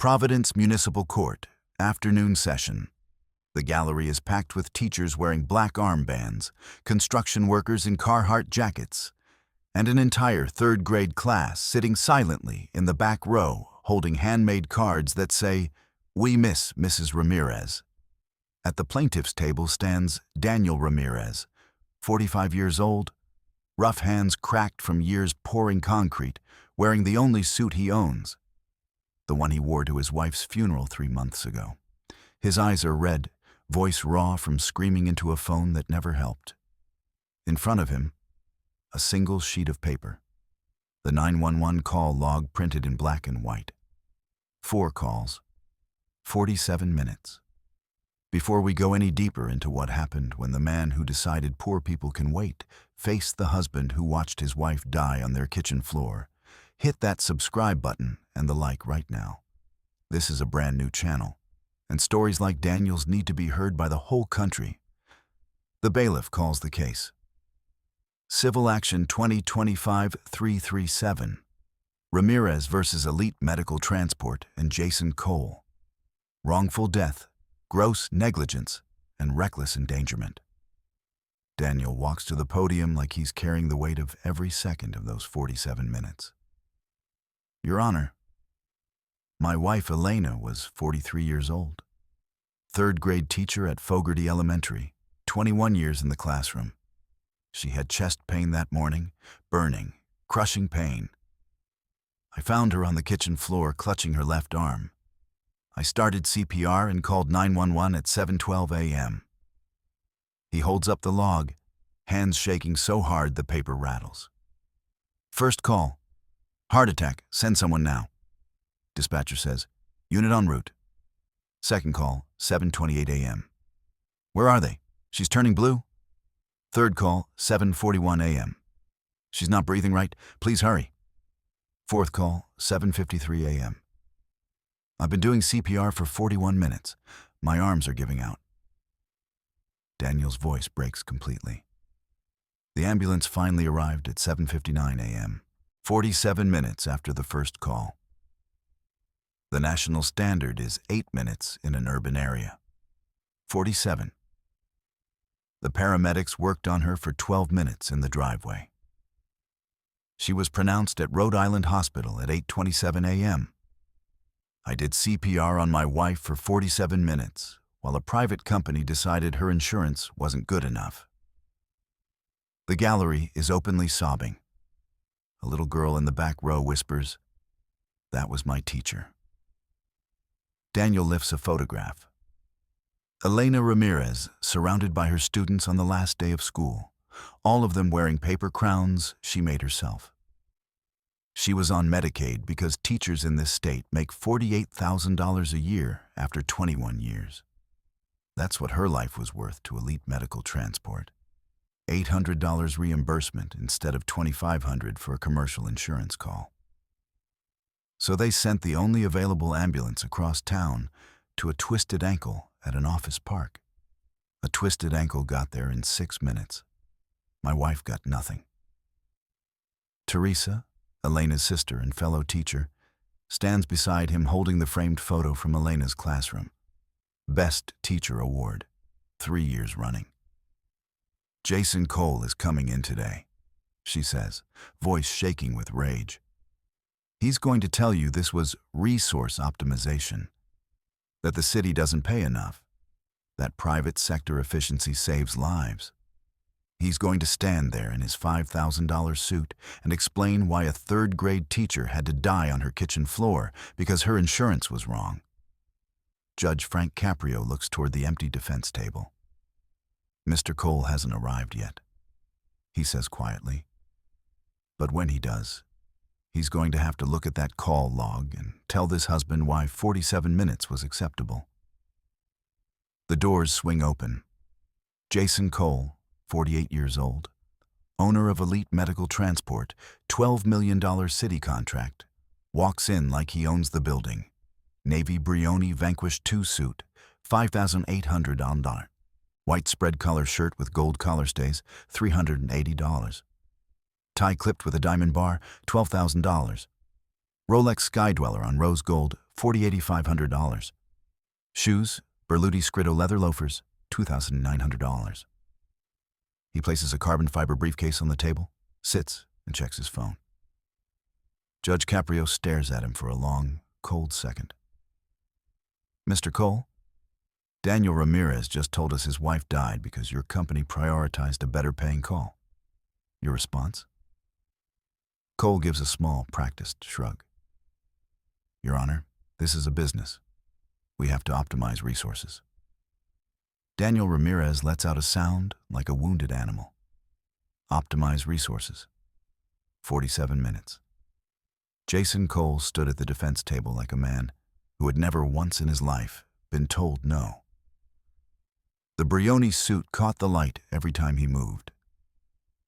Providence Municipal Court, afternoon session. The gallery is packed with teachers wearing black armbands, construction workers in Carhartt jackets, and an entire third-grade class sitting silently in the back row holding handmade cards that say, "We miss Mrs. Ramirez." At the plaintiff's table stands Daniel Ramirez, 45 years old, rough hands cracked from years pouring concrete, wearing the only suit he owns, the one he wore to his wife's funeral 3 months ago. His eyes are red, voice raw from screaming into a phone that never helped. In front of him, a single sheet of paper, the 911 call log printed in black and white. 4 calls, 47 minutes. Before we go any deeper into what happened when the man who decided poor people can wait faced the husband who watched his wife die on their kitchen floor, hit that subscribe button and the like right now. This is a brand new channel, and stories like Daniel's need to be heard by the whole country. The bailiff calls the case. Civil Action 2025-337. Ramirez versus Elite Medical Transport and Jason Cole. Wrongful death, gross negligence, and reckless endangerment. Daniel walks to the podium like he's carrying the weight of every second of those 47 minutes. Your Honor, my wife Elena was 43 years old. 3rd grade teacher at Fogarty Elementary, 21 years in the classroom. She had chest pain that morning, burning, crushing pain. I found her on the kitchen floor clutching her left arm. I started CPR and called 911 at 7:12 a.m. He holds up the log, hands shaking so hard the paper rattles. First call. Heart attack. Send someone now. Dispatcher says, unit en route. Second call, 7:28 a.m. Where are they? She's turning blue. Third call, 7:41 a.m. She's not breathing right. Please hurry. Fourth call, 7:53 a.m. I've been doing CPR for 41 minutes. My arms are giving out. Daniel's voice breaks completely. The ambulance finally arrived at 7:59 a.m., 47 minutes after the first call. The national standard is 8 minutes in an urban area. 47. The paramedics worked on her for 12 minutes in the driveway. She was pronounced at Rhode Island Hospital at 8:27 a.m. I did CPR on my wife for 47 minutes, while a private company decided her insurance wasn't good enough. The gallery is openly sobbing. A little girl in the back row whispers, "That was my teacher." Daniel lifts a photograph. Elena Ramirez, surrounded by her students on the last day of school, all of them wearing paper crowns she made herself. She was on Medicaid because teachers in this state make $48,000 a year after 21 years. That's what her life was worth to Elite Medical Transport. $800 reimbursement instead of $2,500 for a commercial insurance call. So they sent the only available ambulance across town to a twisted ankle at an office park. A twisted ankle got there in 6 minutes. My wife got nothing. Teresa, Elena's sister and fellow teacher, stands beside him holding the framed photo from Elena's classroom. Best Teacher Award, 3 years running. Jason Cole is coming in today, she says, voice shaking with rage. He's going to tell you this was resource optimization, that the city doesn't pay enough, that private sector efficiency saves lives. He's going to stand there in his $5,000 suit and explain why a 3rd grade teacher had to die on her kitchen floor because her insurance was wrong. Judge Caprio looks toward the empty defense table. Mr. Cole hasn't arrived yet, he says quietly. But when he does, he's going to have to look at that call log and tell this husband why 47 minutes was acceptable. The doors swing open. Jason Cole, 48 years old, owner of Elite Medical Transport, $12 million city contract, walks in like he owns the building. Navy Brioni Vanquish 2 suit, $5,800. White spread collar shirt with gold collar stays, $380. Tie clipped with a diamond bar, $12,000. Rolex Sky Dweller on rose gold, $40,500. Shoes, Berluti Scrito leather loafers, $2,900. He places a carbon fiber briefcase on the table, sits, and checks his phone. Judge Caprio stares at him for a long, cold second. Mr. Cole, Daniel Ramirez just told us his wife died because your company prioritized a better-paying call. Your response? Cole gives a small, practiced shrug. Your Honor, this is a business. We have to optimize resources. Daniel Ramirez lets out a sound like a wounded animal. Optimize resources. 47 minutes. Jason Cole stood at the defense table like a man who had never once in his life been told no. The Brioni suit caught the light every time he moved.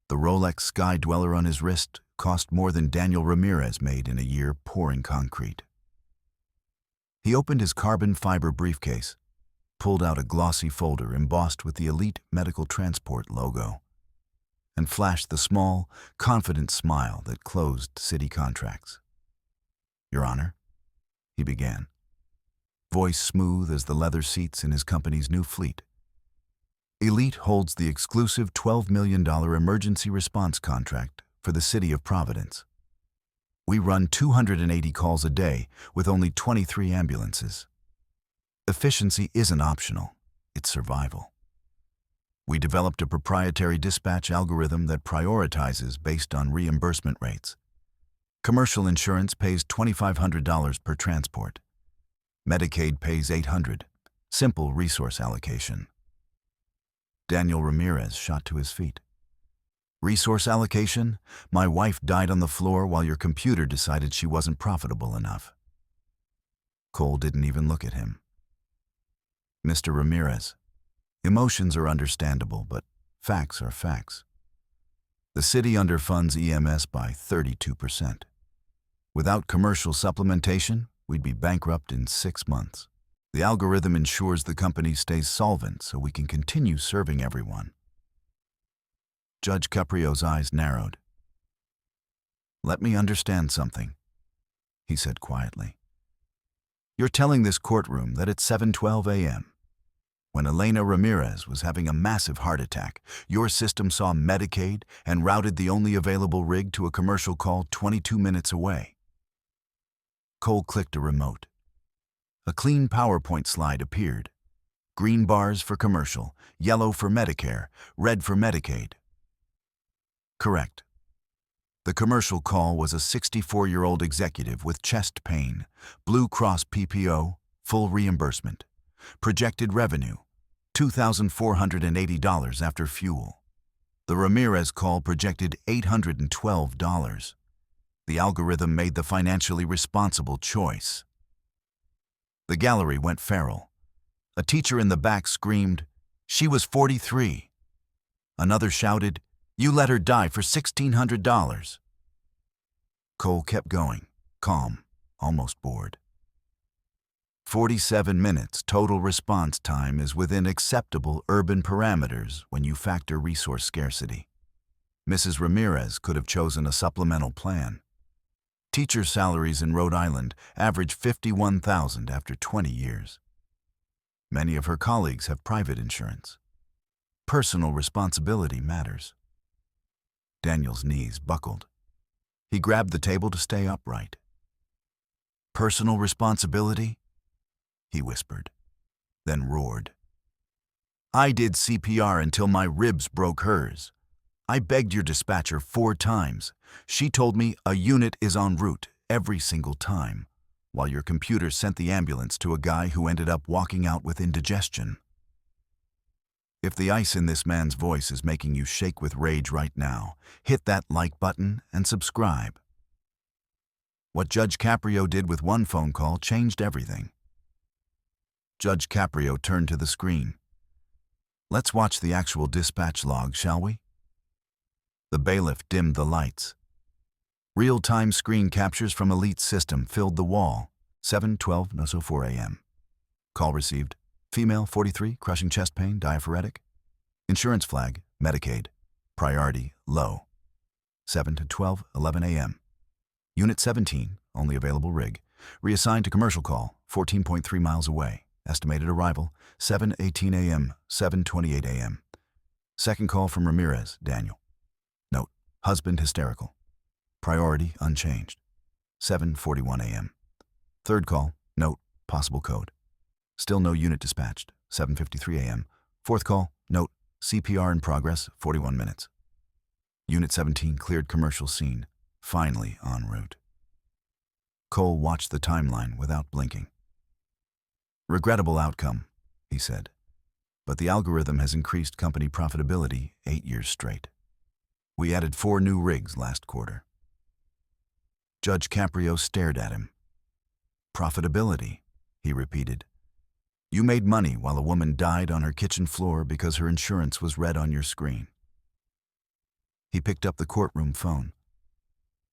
The Rolex Sky Dweller on his wrist cost more than Daniel Ramirez made in a year pouring concrete. He opened his carbon fiber briefcase, pulled out a glossy folder embossed with the Elite Medical Transport logo, and flashed the small, confident smile that closed city contracts. Your Honor, he began, voice smooth as the leather seats in his company's new fleet. Elite holds the exclusive $12 million emergency response contract for the city of Providence. We run 280 calls a day with only 23 ambulances. Efficiency isn't optional, it's survival. We developed a proprietary dispatch algorithm that prioritizes based on reimbursement rates. Commercial insurance pays $2,500 per transport. Medicaid pays $800. Simple resource allocation. Daniel Ramirez shot to his feet. Resource allocation? My wife died on the floor while your computer decided she wasn't profitable enough. Cole didn't even look at him. Mr. Ramirez, emotions are understandable, but facts are facts. The city underfunds EMS by 32%. Without commercial supplementation, we'd be bankrupt in 6 months. The algorithm ensures the company stays solvent so we can continue serving everyone. Judge Caprio's eyes narrowed. Let me understand something, he said quietly. You're telling this courtroom that at 7:12 a.m., when Elena Ramirez was having a massive heart attack, your system saw Medicaid and routed the only available rig to a commercial call 22 minutes away. Cole clicked a remote. A clean PowerPoint slide appeared. Green bars for commercial, yellow for Medicare, red for Medicaid. Correct. The commercial call was a 64-year-old executive with chest pain, Blue Cross PPO, full reimbursement. Projected revenue, $2,480 after fuel. The Ramirez call projected $812. The algorithm made the financially responsible choice. The gallery went feral. A teacher in the back screamed, "She was 43. Another shouted, "You let her die for $1,600. Cole kept going, calm, almost bored. 47 minutes total response time is within acceptable urban parameters when you factor resource scarcity. Mrs. Ramirez could have chosen a supplemental plan. Teacher salaries in Rhode Island average $51,000 after 20 years. Many of her colleagues have private insurance. Personal responsibility matters. Daniel's knees buckled. He grabbed the table to stay upright. Personal responsibility? He whispered, then roared. I did CPR until my ribs broke hers. I begged your dispatcher 4 times. She told me a unit is en route every single time, while your computer sent the ambulance to a guy who ended up walking out with indigestion. If the ice in this man's voice is making you shake with rage right now, hit that like button and subscribe. What Judge Caprio did with one phone call changed everything. Judge Caprio turned to the screen. Let's watch the actual dispatch log, shall we? The bailiff dimmed the lights. Real-time screen captures from Elite's system filled the wall. 7:12:04 a.m. Call received. Female, 43, crushing chest pain, diaphoretic. Insurance flag, Medicaid. Priority, low. 7:12:11 a.m. Unit 17, only available rig. Reassigned to commercial call, 14.3 miles away. Estimated arrival, 7:18 a.m., 7:28 a.m. Second call from Ramirez, Daniel. Note, husband hysterical. Priority unchanged, 7:41 a.m. Third call, note, possible code. Still no unit dispatched, 7:53 a.m. Fourth call, note, CPR in progress, 41 minutes. Unit 17 cleared commercial scene, finally en route. Cole watched the timeline without blinking. Regrettable outcome, he said, but the algorithm has increased company profitability 8 years straight. We added 4 new rigs last quarter. Judge Caprio stared at him. Profitability, he repeated. You made money while a woman died on her kitchen floor because her insurance was read on your screen. He picked up the courtroom phone.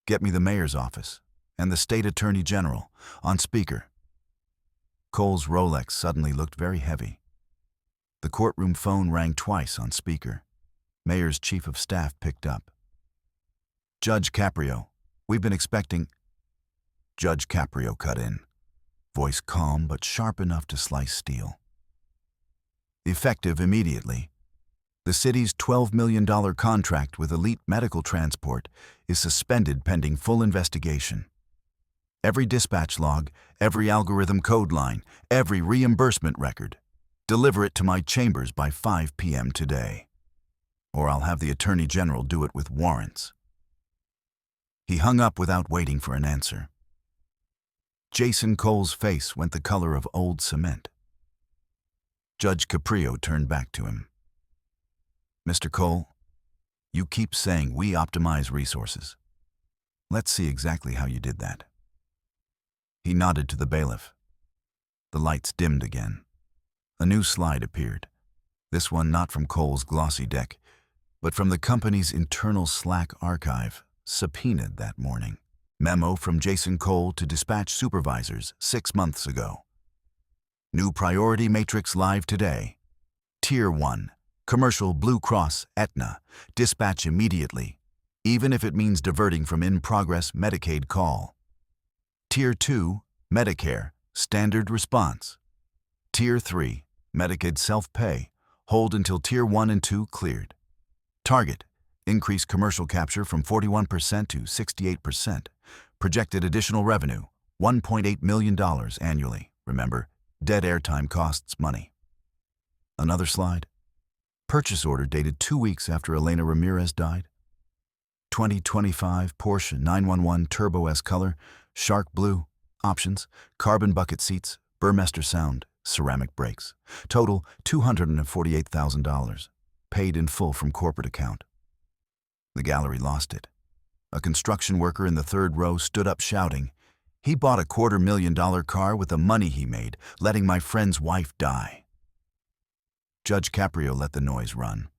Get me the mayor's office and the state attorney general on speaker. Cole's Rolex suddenly looked very heavy. The courtroom phone rang twice on speaker. Mayor's chief of staff picked up. Judge Caprio, we've been expecting... Judge Caprio cut in, voice calm but sharp enough to slice steel. Effective immediately. The city's $12 million contract with Elite Medical Transport is suspended pending full investigation. Every dispatch log, every algorithm code line, every reimbursement record. Deliver it to my chambers by 5 p.m. today. Or I'll have the Attorney General do it with warrants. He hung up without waiting for an answer. Jason Cole's face went the color of old cement. Judge Caprio turned back to him. Mr. Cole, you keep saying we optimize resources. Let's see exactly how you did that. He nodded to the bailiff. The lights dimmed again. A new slide appeared. This one not from Cole's glossy deck, but from the company's internal Slack archive, subpoenaed that morning. Memo from Jason Cole to dispatch supervisors 6 months ago. New priority matrix live today. Tier 1, commercial Blue Cross Aetna, dispatch immediately, even if it means diverting from in-progress Medicaid call. Tier 2, Medicare, standard response. Tier 3, Medicaid self-pay, hold until Tier 1 and 2 cleared. Target, increase commercial capture from 41% to 68%. Projected additional revenue, $1.8 million annually. Remember, dead airtime costs money. Another slide. Purchase order dated 2 weeks after Elena Ramirez died. 2025 Porsche 911 Turbo S color, shark blue, options, carbon bucket seats, Burmester sound, ceramic brakes. Total $248,000, paid in full from corporate account. The gallery lost it. A construction worker in the third row stood up shouting, "He bought a $250,000 car with the money he made, letting my friend's wife die." Judge Caprio let the noise run,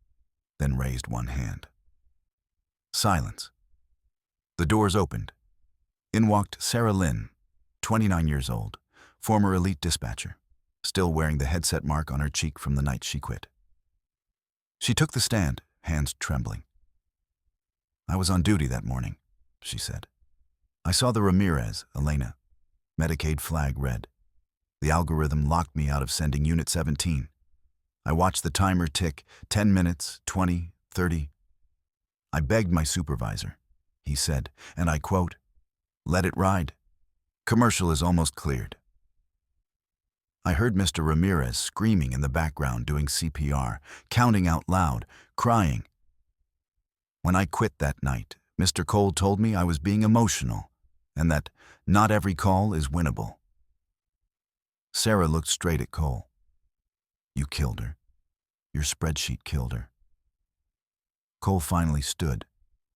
then raised one hand. Silence. The doors opened. In walked Sarah Lynn, 29 years old, former elite dispatcher, still wearing the headset mark on her cheek from the night she quit. She took the stand, hands trembling. "I was on duty that morning," she said. "I saw the Ramirez, Elena. Medicaid flag red. The algorithm locked me out of sending Unit 17. I watched the timer tick, 10 minutes, 20, 30. I begged my supervisor," he said, and I quote, "Let it ride. Commercial is almost cleared." I heard Mr. Ramirez screaming in the background doing CPR, counting out loud, crying. When I quit that night, Mr. Cole told me I was being emotional and that not every call is winnable. Sarah looked straight at Cole. "You killed her. Your spreadsheet killed her." Cole finally stood,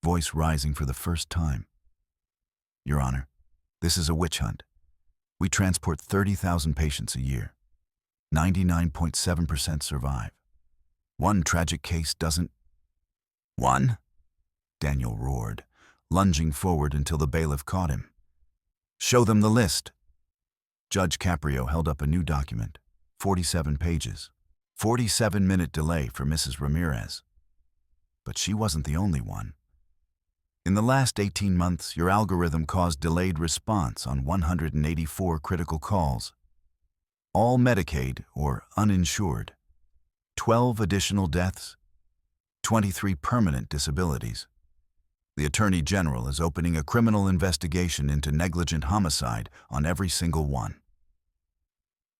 voice rising for the first time. "Your Honor, this is a witch hunt. We transport 30,000 patients a year. 99.7% survive. One tragic case doesn't..." "One?" Daniel roared, lunging forward until the bailiff caught him. "Show them the list." Judge Caprio held up a new document, 47 pages. 47-minute delay for Mrs. Ramirez. But she wasn't the only one. In the last 18 months, your algorithm caused delayed response on 184 critical calls, all Medicaid or uninsured, 12 additional deaths, 23 permanent disabilities. The Attorney General is opening a criminal investigation into negligent homicide on every single one.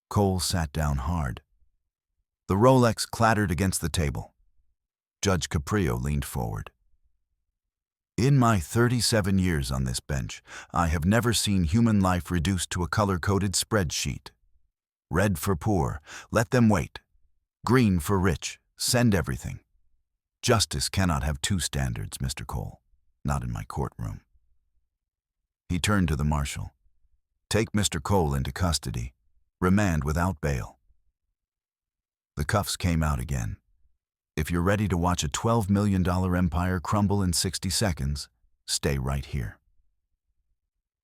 Cole sat down hard. The Rolex clattered against the table. Judge Caprio leaned forward. In my 37 years on this bench, I have never seen human life reduced to a color-coded spreadsheet. Red for poor, let them wait. Green for rich, send everything. Justice cannot have two standards, Mr. Cole. Not in my courtroom. He turned to the marshal. Take Mr. Cole into custody. Remand without bail. The cuffs came out again. If you're ready to watch a $12 million empire crumble in 60 seconds, stay right here.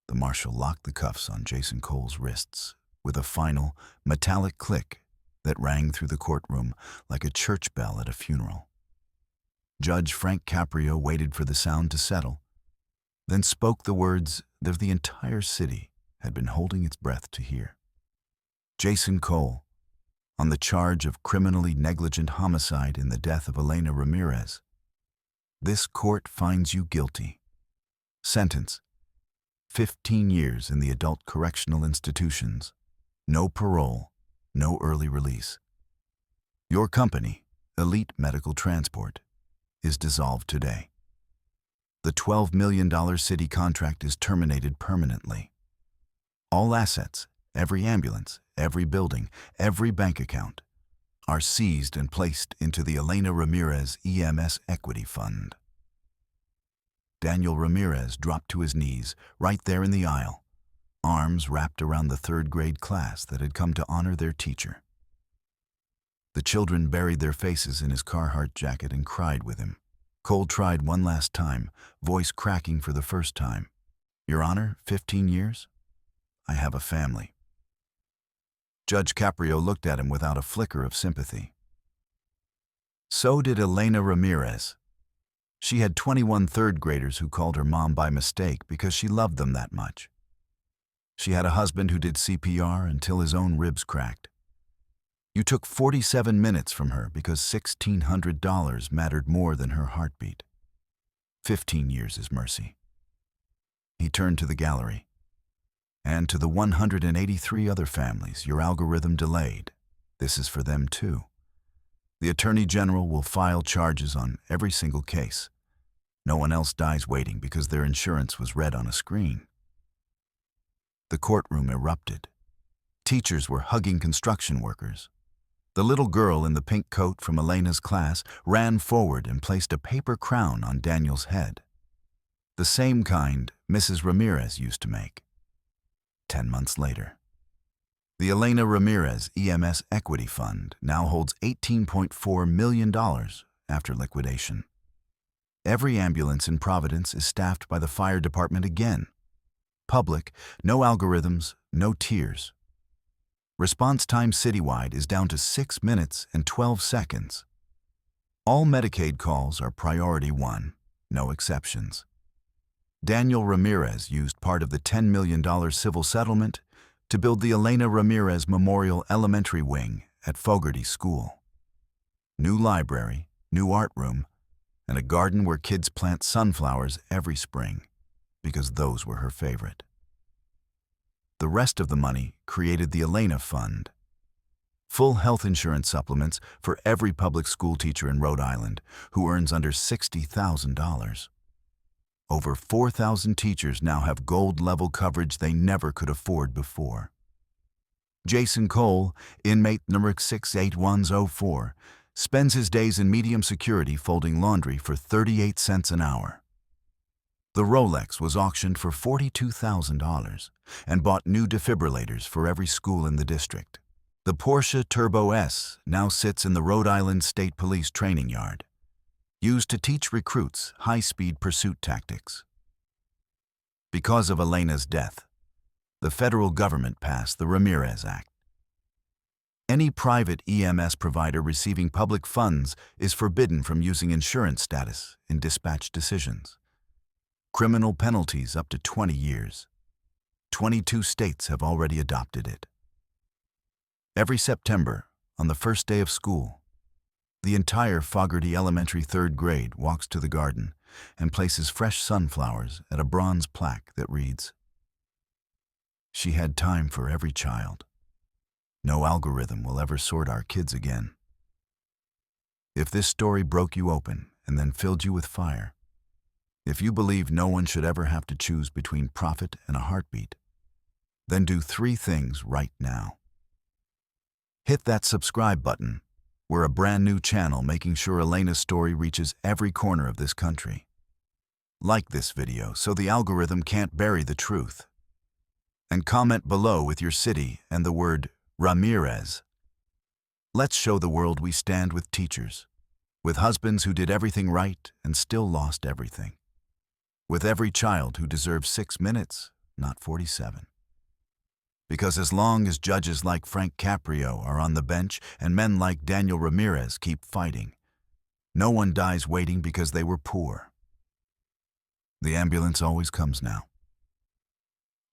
The marshal locked the cuffs on Jason Cole's wrists with a final, metallic click that rang through the courtroom like a church bell at a funeral. Judge Frank Caprio waited for the sound to settle, then spoke the words that the entire city had been holding its breath to hear. Jason Cole, on the charge of criminally negligent homicide in the death of Elena Ramirez, this court finds you guilty. Sentence: 15 years in the adult correctional institutions. No parole, no early release. Your company, Elite Medical Transport, is dissolved today. The $12 million city contract is terminated permanently. All assets, every ambulance, every building, every bank account, are seized and placed into the Elena Ramirez EMS Equity Fund. Daniel Ramirez dropped to his knees right there in the aisle, arms wrapped around the third-grade class that had come to honor their teacher. The children buried their faces in his Carhartt jacket and cried with him. Cole tried one last time, voice cracking for the first time. Your Honor, 15 years? I have a family. Judge Caprio looked at him without a flicker of sympathy. So did Elena Ramirez. She had 21 third-graders who called her mom by mistake because she loved them that much. She had a husband who did CPR until his own ribs cracked. You took 47 minutes from her because $1,600 mattered more than her heartbeat. 15 years is mercy. He turned to the gallery. And to the 183 other families your algorithm delayed, this is for them too. The Attorney General will file charges on every single case. No one else dies waiting because their insurance was read on a screen. The courtroom erupted. Teachers were hugging construction workers. The little girl in the pink coat from Elena's class ran forward and placed a paper crown on Daniel's head. The same kind Mrs. Ramirez used to make. 10 months later. The Elena Ramirez EMS Equity Fund now holds $18.4 million after liquidation. Every ambulance in Providence is staffed by the fire department again. Public, no algorithms, no tears. Response time citywide is down to 6 minutes and 12 seconds. All Medicaid calls are priority 1, no exceptions. Daniel Ramirez used part of the $10 million civil settlement to build the Elena Ramirez Memorial Elementary Wing at Fogarty School. New library, new art room, and a garden where kids plant sunflowers every spring, because those were her favorite. The rest of the money created the Elena Fund. Full health insurance supplements for every public school teacher in Rhode Island who earns under $60,000. Over 4,000 teachers now have gold-level coverage they never could afford before. Jason Cole, inmate number 68104, spends his days in medium security folding laundry for 38 cents an hour. The Rolex was auctioned for $42,000 and bought new defibrillators for every school in the district. The Porsche Turbo S now sits in the Rhode Island State Police training yard, used to teach recruits high-speed pursuit tactics. Because of Elena's death, the federal government passed the Ramirez Act. Any private EMS provider receiving public funds is forbidden from using insurance status in dispatch decisions. Criminal penalties up to 20 years. 22 states have already adopted it. Every September, on the first day of school, the entire Fogarty Elementary 3rd grade walks to the garden and places fresh sunflowers at a bronze plaque that reads, "She had time for every child. No algorithm will ever sort our kids again." If this story broke you open and then filled you with fire, if you believe no one should ever have to choose between profit and a heartbeat, then do 3 things right now. Hit that subscribe button. We're a brand new channel making sure Elena's story reaches every corner of this country. Like this video so the algorithm can't bury the truth. And comment below with your city and the word Ramirez. Let's show the world we stand with teachers, with husbands who did everything right and still lost everything, with every child who deserves 6 minutes, not 47. Because as long as judges like Frank Caprio are on the bench and men like Daniel Ramirez keep fighting, no one dies waiting because they were poor. The ambulance always comes now.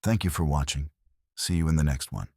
Thank you for watching. See you in the next one.